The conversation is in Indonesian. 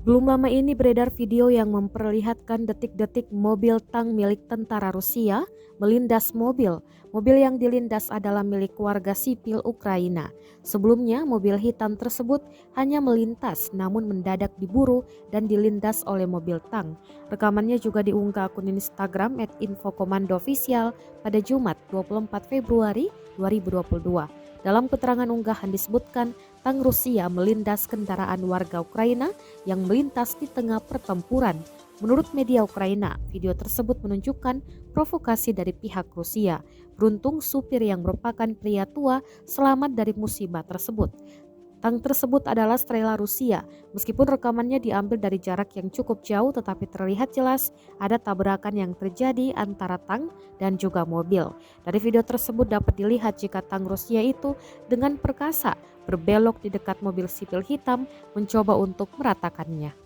Belum lama ini beredar video yang memperlihatkan detik-detik mobil tank milik tentara Rusia melindas mobil yang dilindas adalah milik warga sipil Ukraina. Sebelumnya, mobil hitam tersebut hanya melintas namun mendadak diburu dan dilindas oleh mobil tank. Rekamannya juga diunggah akun Instagram @infokomando official pada Jumat 24 Februari 2022. Dalam keterangan unggahan disebutkan, tank Rusia melindas kendaraan warga Ukraina yang melintas di tengah pertempuran. Menurut media Ukraina, video tersebut menunjukkan provokasi dari pihak Rusia. Beruntung supir yang merupakan pria tua selamat dari musibah tersebut. Tank tersebut adalah Strela Rusia. Meskipun rekamannya diambil dari jarak yang cukup jauh, tetapi terlihat jelas ada tabrakan yang terjadi antara tank dan juga mobil. Dari video tersebut dapat dilihat jika tank Rusia itu dengan perkasa berbelok di dekat mobil sipil hitam mencoba untuk meratakannya.